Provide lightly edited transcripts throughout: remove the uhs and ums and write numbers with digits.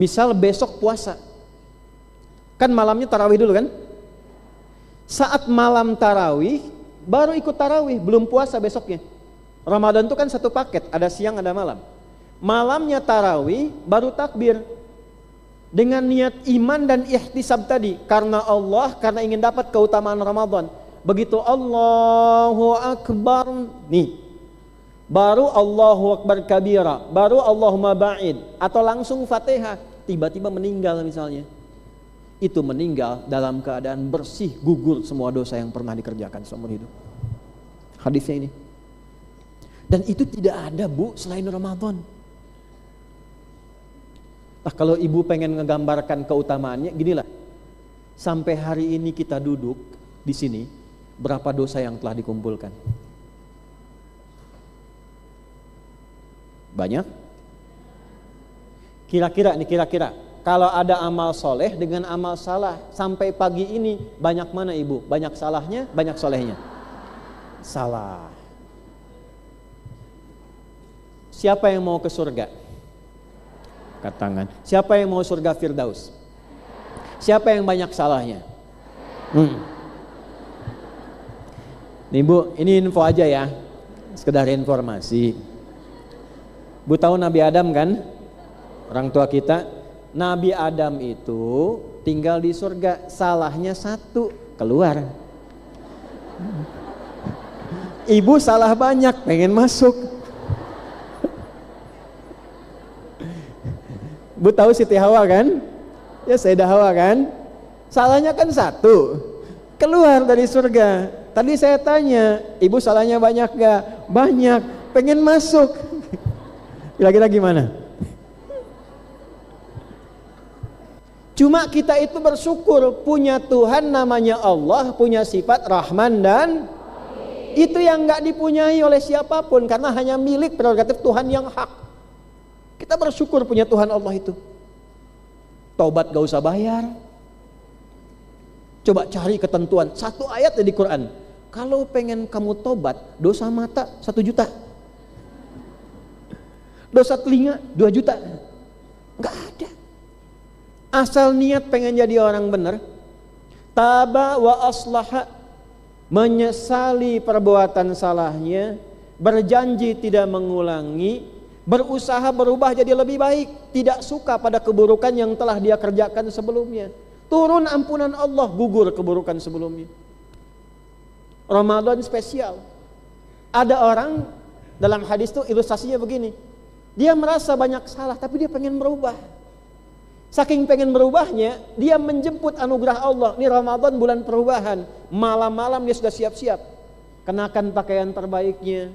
Misal besok puasa, kan malamnya tarawih dulu kan? Saat malam tarawih, baru ikut tarawih, belum puasa besoknya. Ramadan itu kan satu paket, ada siang ada malam. Malamnya tarawih, baru takbir. Dengan niat iman dan ihtisab tadi, karena Allah, karena ingin dapat keutamaan Ramadan. Begitu Allahu Akbar, nih, baru Allahu Akbar kabira, baru Allahumma ba'id, atau langsung Fatihah, tiba-tiba meninggal misalnya. Itu meninggal dalam keadaan bersih, gugur semua dosa yang pernah dikerjakan seumur hidup. Hadisnya ini. Dan itu tidak ada, Bu, selain Ramadan. Nah, kalau ibu pengen ngegambarkan keutamaannya, ginilah. Sampai hari ini kita duduk di sini, berapa dosa yang telah dikumpulkan? Banyak? Kira-kira kalau ada amal soleh dengan amal salah, sampai pagi ini banyak mana ibu? Banyak salahnya, banyak solehnya? Salah. Siapa yang mau ke surga? Angkat tangan. Siapa yang mau surga Firdaus? Siapa yang banyak salahnya? Nih Bu, ini info aja ya, sekedar informasi. Bu tahu Nabi Adam kan? Orang tua kita. Nabi Adam itu tinggal di surga, salahnya satu, keluar. Ibu salah banyak, pengen masuk. Bu tahu Siti Hawa kan? Ya Sayyidah Hawa kan? Salahnya kan satu, keluar dari surga. Tadi saya tanya, ibu salahnya banyak gak? Banyak, pengen masuk. Kira-kira gimana? Cuma kita itu bersyukur punya Tuhan namanya Allah, punya sifat Rahman dan itu yang gak dipunyai oleh siapapun, karena hanya milik prerogatif Tuhan yang hak. Kita bersyukur punya Tuhan Allah itu. Taubat gak usah bayar. Coba cari ketentuan, satu ayat di Quran. Kalau pengen kamu tobat, dosa mata 1 juta, dosa telinga 2 juta. Gak ada. Asal niat pengen jadi orang benar, taba wa aslaha, menyesali perbuatan salahnya, berjanji tidak mengulangi, berusaha berubah jadi lebih baik, tidak suka pada keburukan yang telah dia kerjakan sebelumnya. Turun ampunan Allah, gugur keburukan sebelumnya. Ramadan spesial. Ada orang dalam hadis itu ilustrasinya begini. Dia merasa banyak salah tapi dia pengen berubah. Saking pengen berubahnya, dia menjemput anugerah Allah. Ini Ramadan bulan perubahan. Malam-malam dia sudah siap-siap. Kenakan pakaian terbaiknya.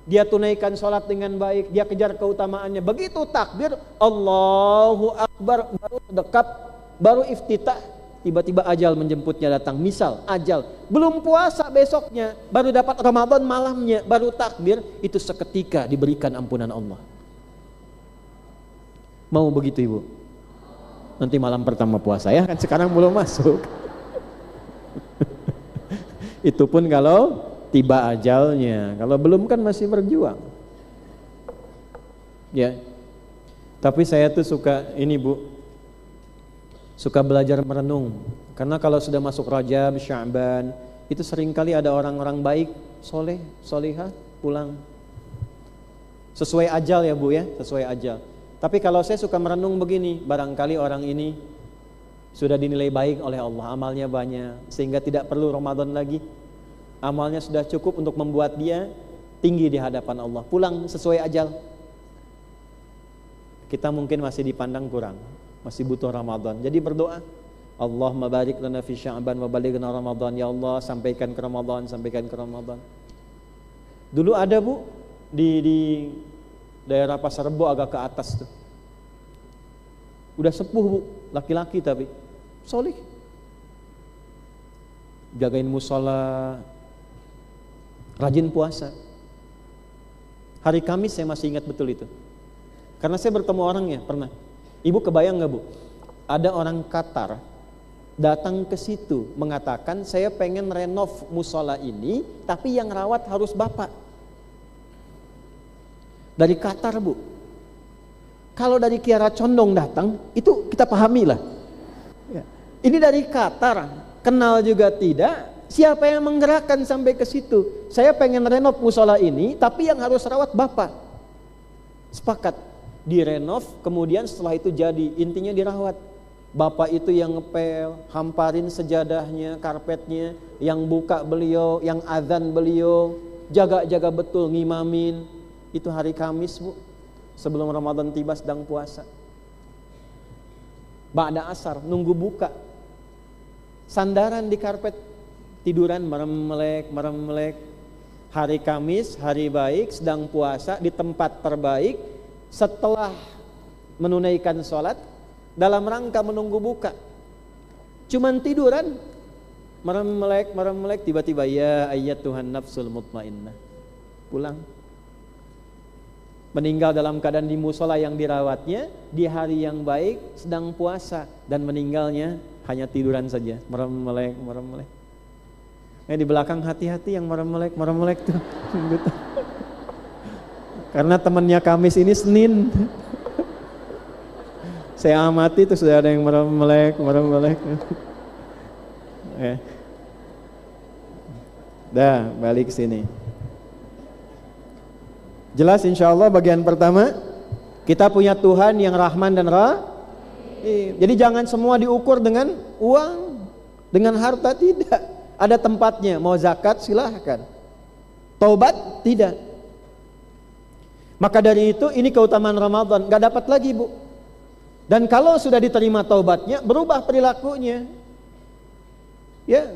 Dia tunaikan sholat dengan baik. Dia kejar keutamaannya. Begitu takbir, Allahu Akbar, baru dekap, baru iftitah. Tiba-tiba ajal menjemputnya datang. Misal ajal, belum puasa besoknya, baru dapat Ramadan malamnya, baru takbir. Itu seketika diberikan ampunan Allah. Mau begitu ibu? Nanti malam pertama puasa ya, kan sekarang belum masuk. Itu pun kalau tiba ajalnya, kalau belum kan masih berjuang. Ya. Tapi saya tuh suka ini Bu, suka belajar merenung. Karena kalau sudah masuk Rajab, Sya'ban, itu seringkali ada orang-orang baik, soleh, solihah pulang. Sesuai ajal ya Bu ya, sesuai ajal. Tapi kalau saya suka merenung begini, barangkali orang ini sudah dinilai baik oleh Allah, amalnya banyak, sehingga tidak perlu Ramadan lagi. Amalnya sudah cukup untuk membuat dia tinggi di hadapan Allah. Pulang sesuai ajal. Kita mungkin masih dipandang kurang, masih butuh Ramadan. Jadi berdoa, Allahumma barik lana fi Sya'ban wa balighna Ramadan. Ya Allah, sampaikan ke Ramadan, sampaikan ke Ramadan. Dulu ada Bu di daerah Pasar Rebo agak ke atas tuh. Udah sepuh Bu, laki-laki tapi solih. Jagain musola, rajin puasa. Hari Kamis saya masih ingat betul itu. Karena saya bertemu orangnya pernah. Ibu kebayang nggak Bu? Ada orang Qatar datang ke situ mengatakan saya pengen renov musola ini, tapi yang rawat harus bapak. Dari Qatar Bu. Kalau dari Kiara Condong datang, itu kita pahami lah. Ya. Ini dari Qatar, kenal juga tidak. Siapa yang menggerakkan sampai ke situ? Saya pengen renov musola ini, tapi yang harus rawat bapak. Sepakat, direnov, kemudian setelah itu jadi, intinya dirawat. Bapak itu yang ngepel, hamparin sejadahnya, karpetnya, yang buka beliau, yang azan beliau, jaga-jaga betul, ngimamin. Itu hari Kamis, Bu, sebelum Ramadan tiba, sedang puasa. Ba'da asar, nunggu buka, sandaran di karpet, tiduran merem-melek. Hari Kamis, hari baik, sedang puasa di tempat terbaik. Setelah menunaikan sholat, dalam rangka menunggu buka, cuman tiduran, merem-melek, tiba-tiba ya ayyatuhan nafsul mutmainnah, pulang. Meninggal dalam keadaan di musola yang dirawatnya, di hari yang baik, sedang puasa, dan meninggalnya hanya tiduran saja, merem-melek. Di belakang hati-hati yang merem-melek tuh. Karena temannya Kamis ini Senin. Saya amati tuh sudah ada yang merem-melek. Dah, balik ke sini. Jelas insya Allah bagian pertama, kita punya Tuhan yang Rahman dan Rahim. Jadi jangan semua diukur dengan uang, dengan harta, tidak. Ada tempatnya, mau zakat silahkan, taubat tidak. Maka dari itu ini keutamaan Ramadan, gak dapat lagi, Bu. Dan kalau sudah diterima taubatnya, berubah perilakunya. Ya.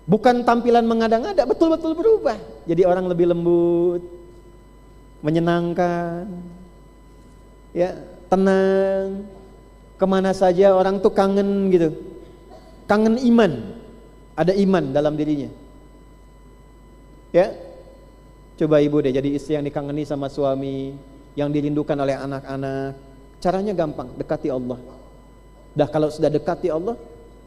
Bukan tampilan mengada-ngada, betul-betul berubah. Jadi orang lebih lembut, menyenangkan. Ya, tenang. Kemana saja orang tuh kangen gitu. Kangen iman. Ada iman dalam dirinya. Ya. Coba ibu deh jadi istri yang dikangeni sama suami, yang dirindukan oleh anak-anak. Caranya gampang, dekati Allah. Dah kalau sudah dekati Allah,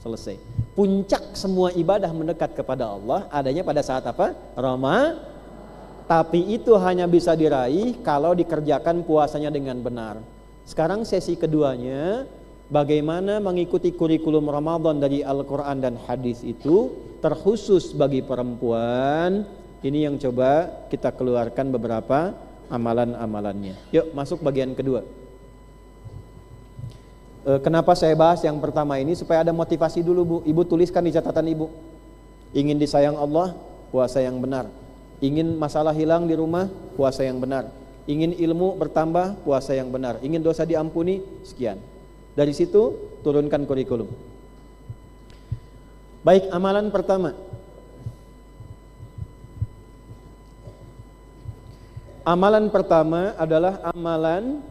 selesai. Puncak semua ibadah mendekat kepada Allah adanya pada saat apa? Ramadan. Tapi itu hanya bisa diraih kalau dikerjakan puasanya dengan benar. Sekarang sesi keduanya, bagaimana mengikuti kurikulum Ramadan dari Al-Quran dan hadis itu, terkhusus bagi perempuan. Ini yang coba kita keluarkan beberapa amalan-amalannya. Yuk masuk bagian kedua. Kenapa saya bahas yang pertama ini? Supaya ada motivasi dulu, Bu. Ibu tuliskan di catatan Ibu. Ingin disayang Allah, puasa yang benar. Ingin masalah hilang di rumah, puasa yang benar. Ingin ilmu bertambah, puasa yang benar. Ingin dosa diampuni, sekian. Dari situ turunkan kurikulum. Baik, amalan pertama. Amalan pertama adalah amalan